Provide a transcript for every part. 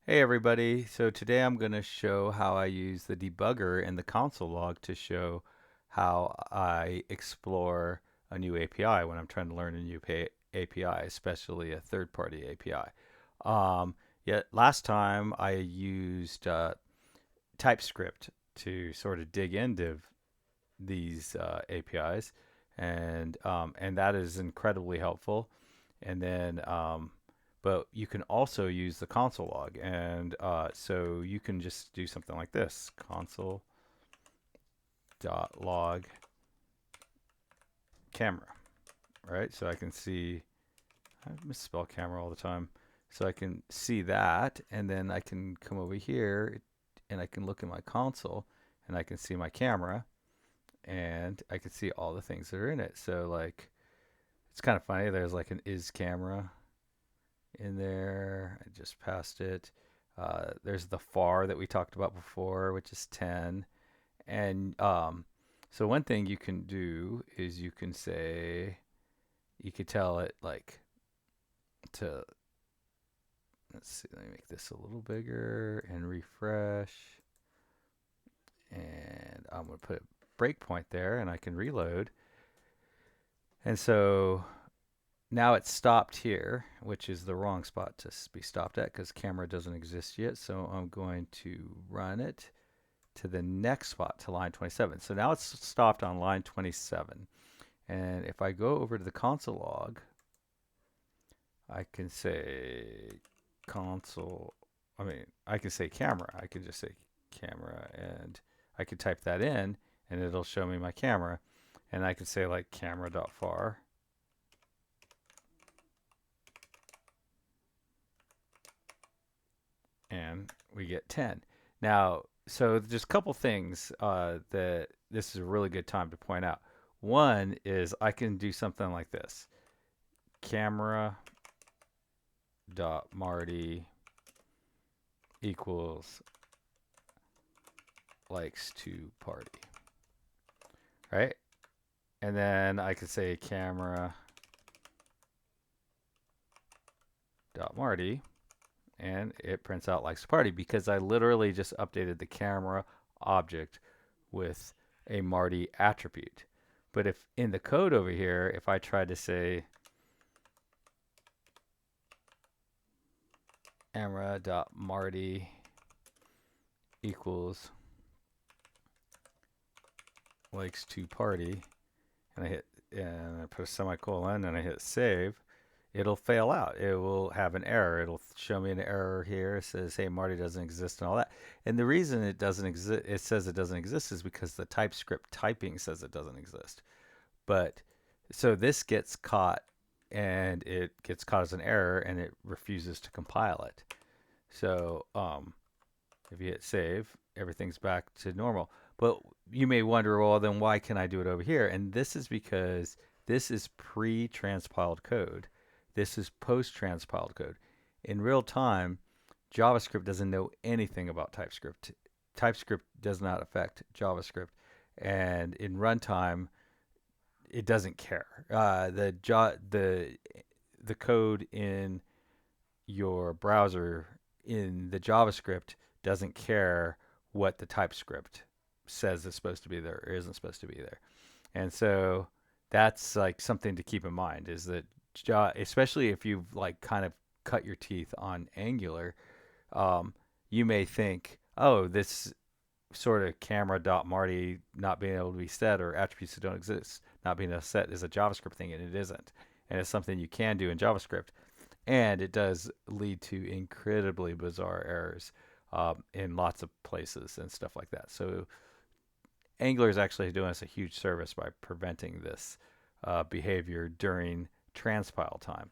Hey everybody, so today I'm going to show how I use the debugger in the console log to show how I explore a new API when I'm trying to learn a new API, especially a third-party API. Yet last time I used TypeScript to sort of dig into these APIs, and that is incredibly helpful. And then but you can also use the console log, and so you can just do something like this: console.log camera, right? So I can see, I misspell camera all the time. So I can see that, and then I can come over here and I can look at my console and I can see my camera and I can see all the things that are in it. So like it's kind of funny. There's like an is camera in there. I just passed it. There's the far that we talked about before, which is 10. And so one thing you can do is you can say, you could tell it like to, let's see, let me make this a little bigger and refresh. And I'm going to put a breakpoint there and I can reload. And so now it's stopped here, which is the wrong spot to be stopped at because camera doesn't exist yet. So I'm going to run it to the next spot, to line 27. So now it's stopped on line 27. And if I go over to the console log, I can say console, I can say camera. I can just say camera and I could type that in and it'll show me my camera. And I could say like camera.far, and we get 10. Now, so just a couple things that this is a really good time to point out. One is I can do something like this: camera dot Marty equals likes to party, right? And then I could say camera dot Marty, and it prints out likes to party because I literally just updated the camera object with a Marty attribute. But if in the code over here, if I tried to say camera.marty equals likes to party, and I put a semicolon and I hit save, it'll fail out. It will have an error. It'll show me an error here. It says, hey, Marty doesn't exist and all that. And the reason it doesn't exist, it says it doesn't exist, is because the TypeScript typing says it doesn't exist. But so this gets caught and it gets caught as an error and it refuses to compile it. So if you hit save, everything's back to normal. But you may wonder, well, then why can I do it over here? And this is because this is pre-transpiled code. This is post-transpiled code. In real time, JavaScript doesn't know anything about TypeScript. TypeScript does not affect JavaScript. And in runtime, it doesn't care. The code in your browser in the JavaScript doesn't care what the TypeScript says is supposed to be there or isn't supposed to be there. And so that's like something to keep in mind, is that especially if you've like kind of cut your teeth on Angular, um, you may think, oh, this sort of camera dot Marty not being able to be set, or attributes that don't exist not being able to set, is a JavaScript thing, and it isn't. And it's something you can do in JavaScript, and it does lead to incredibly bizarre errors in lots of places and stuff like that. So Angular is actually doing us a huge service by preventing this behavior during transpile time.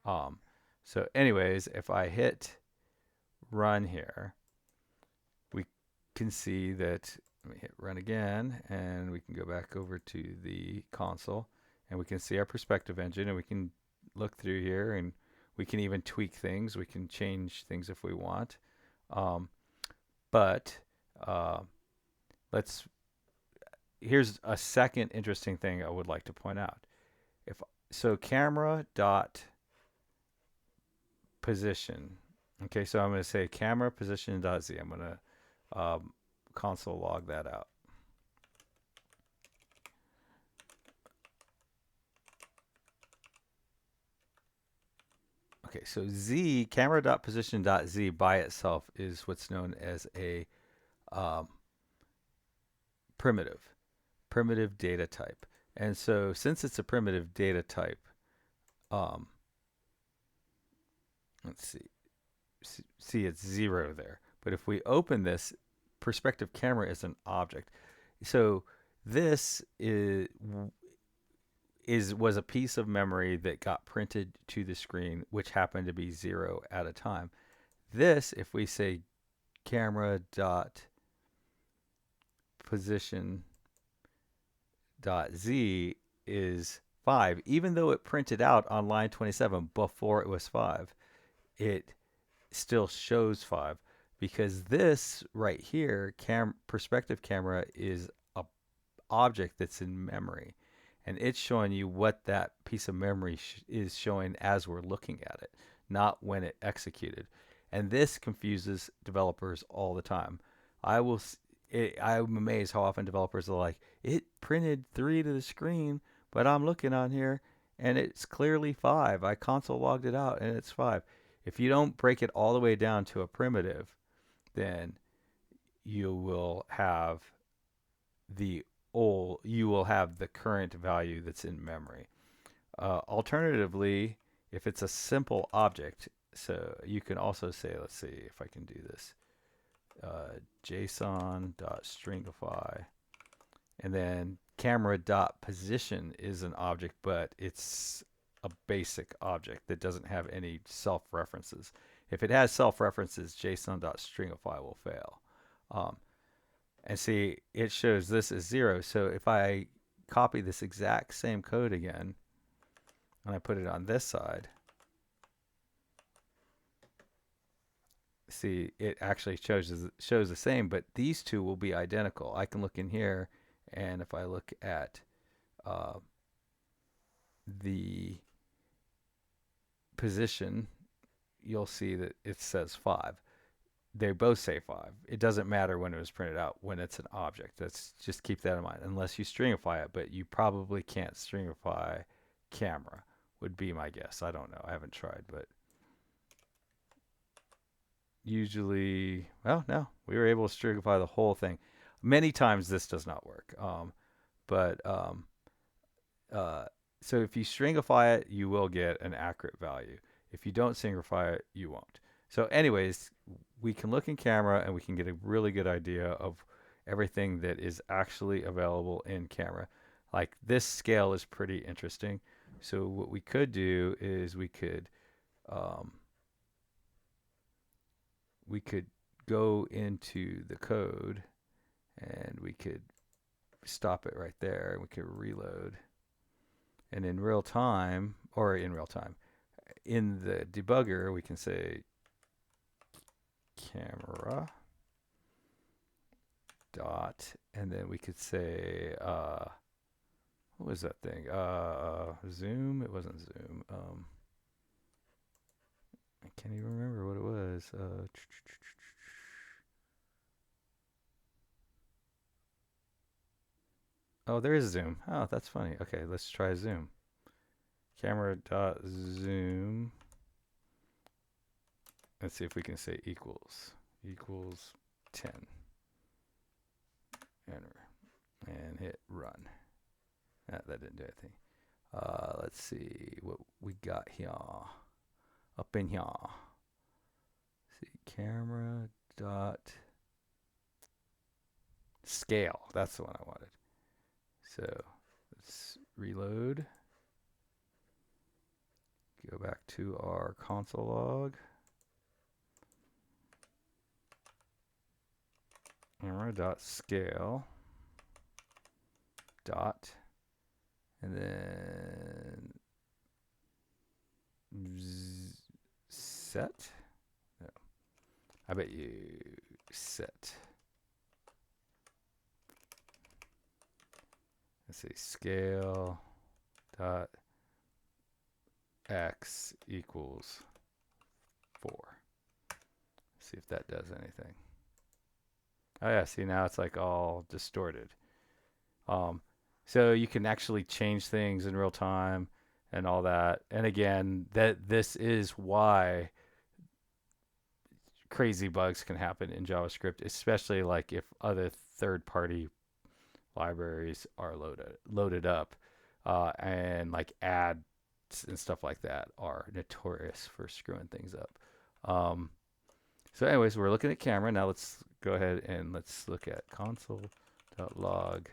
Um, so, anyways, if I hit run here, we can see that. Let me hit run again, and we can go back over to the console, and we can see our perspective engine, and we can look through here, and we can even tweak things. We can change things if we want. Um, but uh, let's. Here's a second interesting thing I would like to point out. If so, camera dot position. Okay, so I'm going to say camera position.z. I'm going to console log that out. Okay, so z camera.position.z by itself is what's known as a um, primitive data type. And so since it's a primitive data type, um, let's see it's 0 there. But if we open this, perspective camera is an object. So this was a piece of memory that got printed to the screen, which happened to be 0 at a time. This, if we say camera dot position dot z is 5, even though it printed out on line 27 before it was 5, it still shows 5 because this right here, perspective camera, is a object that's in memory, and it's showing you what that piece of memory is showing as we're looking at it, not when it executed. And this confuses developers all the time. I will. I'm amazed how often developers are like, "It printed 3 to the screen, but I'm looking on here and it's clearly 5. I console logged it out and it's 5." If you don't break it all the way down to a primitive, then you will have you will have the current value that's in memory. Alternatively, if it's a simple object, so you can also say, let's see if I can do this, JSON.stringify, and then camera.position is an object, but it's a basic object that doesn't have any self-references. If it has self-references, JSON.stringify will fail. And see, it shows this as 0. So if I copy this exact same code again, and I put it on this side, see, it actually shows the same, but these two will be identical. I can look in here, and if I look at the position, you'll see that it says 5. They both say 5. It doesn't matter when it was printed out, when it's an object. Let's just keep that in mind, unless you stringify it, but you probably can't stringify camera, would be my guess. I don't know. I haven't tried, but usually, well, no, we were able to stringify the whole thing. Many times this does not work. But uh, so if you stringify it, you will get an accurate value. If you don't stringify it, you won't. So anyways, we can look in camera and we can get a really good idea of everything that is actually available in camera. Like this scale is pretty interesting. So what we could do is um, we could go into the code and we could stop it right there and we could reload. And in real time, in the debugger, we can say camera dot, and then we could say, what was that thing? Zoom? It wasn't Zoom. I can't even remember what it was. Oh, there is Zoom. Oh, that's funny. Okay, let's try Zoom. Camera dot zoom. Let's see if we can say equals 10. Enter and hit run. That didn't do anything. Let's see what we got here. Up in here. See, camera dot scale. That's the one I wanted. So let's reload. Go back to our console log. Camera dot scale dot, and then set. No, I bet you set. Let's see, scale dot x equals 4. See if that does anything. Oh yeah, see now it's like all distorted. Um, so you can actually change things in real time and all that. And again, that this is why crazy bugs can happen in JavaScript, especially like if other third-party libraries are loaded up, and like ads and stuff like that are notorious for screwing things up. Um, so, anyways, we're looking at camera now. Let's go ahead and let's look at console.log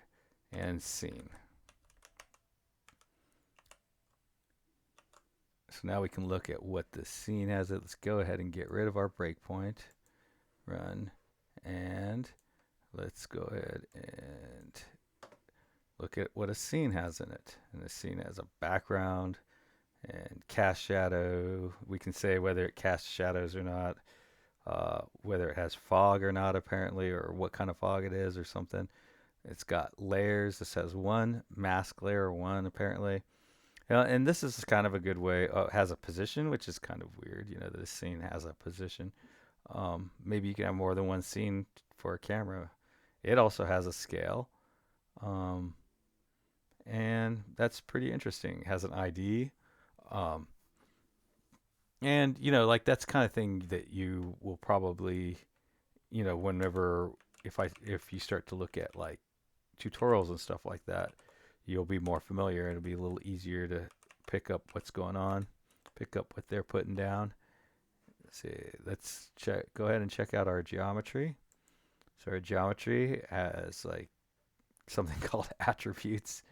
and scene. So now we can look at what the scene has. Let's go ahead and get rid of our breakpoint. Run, and let's go ahead and look at what a scene has in it. And the scene has a background and cast shadow. We can say whether it casts shadows or not, whether it has fog or not, apparently, or what kind of fog it is or something. It's got layers. This has one mask layer, one apparently. And this is kind of a good way. It has a position, which is kind of weird. You know, this scene has a position. Maybe you can have more than one scene for a camera. It also has a scale. Um, and that's pretty interesting. It has an ID. Um, and, you know, like that's kind of thing that you will probably, you know, whenever, if you start to look at like tutorials and stuff like that, you'll be more familiar. It'll be a little easier to pick up what's going on, pick up what they're putting down. Let's see, let's check. Go ahead and check out our geometry. So our geometry has like something called attributes,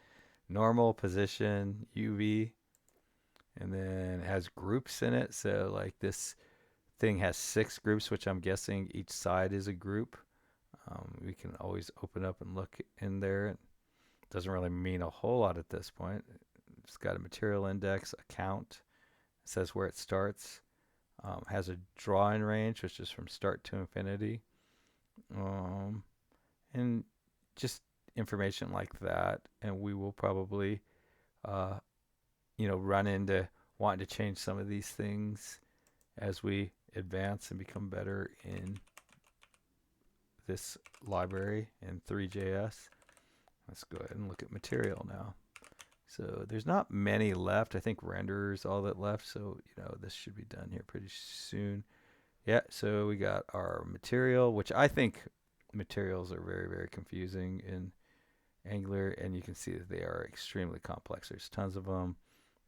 normal, position, UV, and then it has groups in it. So like this thing has 6 groups, which I'm guessing each side is a group. We can always open up and look in there. It doesn't really mean a whole lot at this point. It's got a material index, a count. It says where it starts. Has a drawing range, which is from start to infinity. And just information like that. And we will probably, uh, you know, run into wanting to change some of these things as we advance and become better in this library in Three.js. Let's go ahead and look at material now. So there's not many left. I think render is all that left. So, you know, this should be done here pretty soon. Yeah, so we got our material, which I think materials are very, very confusing in Angular. And you can see that they are extremely complex. There's tons of them.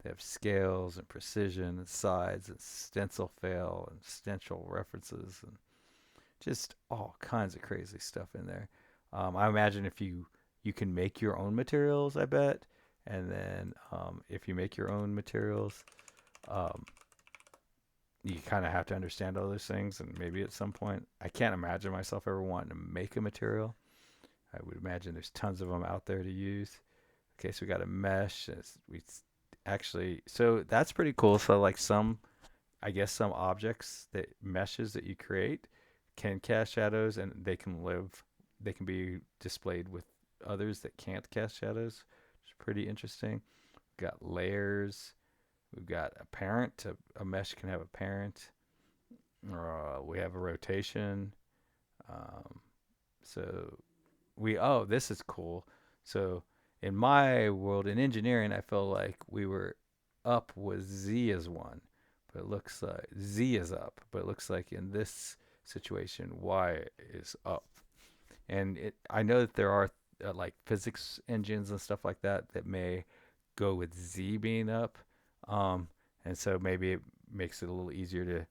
They have scales and precision and sides and stencil fail and stencil references and just all kinds of crazy stuff in there. I imagine if you can make your own materials, I bet. And then if you make your own materials, um, you kind of have to understand all those things. And maybe at some point, I can't imagine myself ever wanting to make a material. I would imagine there's tons of them out there to use. Okay, so we got a mesh. We actually, so that's pretty cool. So like I guess some objects that meshes that you create can cast shadows, and they can be displayed with others that can't cast shadows. It's pretty interesting. We've got layers. We've got a parent. A mesh can have a parent. We have a rotation. Um, so this is cool. So in my world, in engineering, I feel like we were up was Z is 1, but it looks like Z is up, but it looks like in this situation, Y is up. And I know that there are like physics engines and stuff like that that may go with Z being up. Um, and so maybe it makes it a little easier to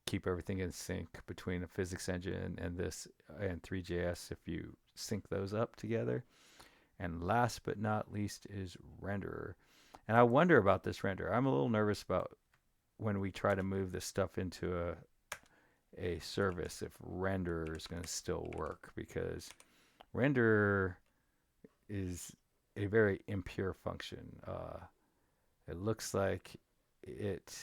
keep everything in sync between a physics engine and this and Three.js if you sync those up together. And last but not least is renderer. And I wonder about this renderer. I'm a little nervous about when we try to move this stuff into a service if renderer is going to still work, because renderer is a very impure function. It looks like it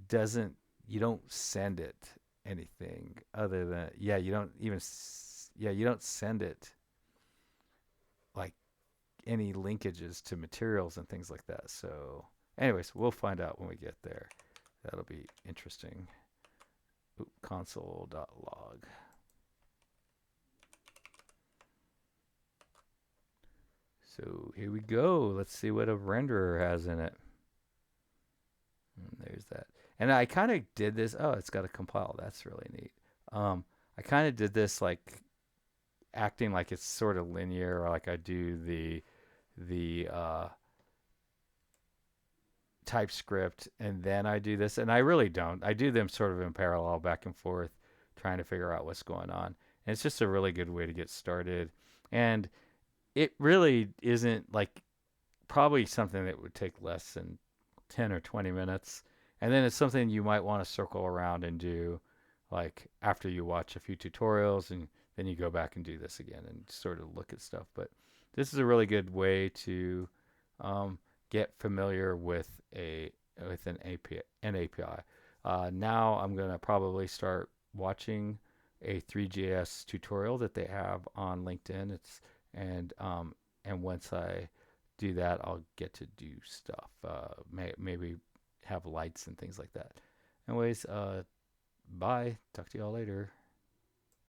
doesn't, you don't send it anything other than, you don't send it like any linkages to materials and things like that. So anyways, we'll find out when we get there. That'll be interesting. Oop, console.log. So here we go. Let's see what a renderer has in it. And there's that. And I kind of did this. Oh, it's got a compile. That's really neat. I kind of did this like acting like it's sort of linear, or like I do the TypeScript and then I do this, and I really don't. I do them sort of in parallel, back and forth, trying to figure out what's going on. And it's just a really good way to get started. And it really isn't like probably something that would take less than 10 or 20 minutes. And then it's something you might want to circle around and do like after you watch a few tutorials, and then you go back and do this again and sort of look at stuff. But this is a really good way to um, get familiar with an API. Now I'm going to probably start watching a Three.js tutorial that they have on LinkedIn. And once I do that, I'll get to do stuff. Maybe have lights and things like that. Anyways, bye. Talk to y'all later.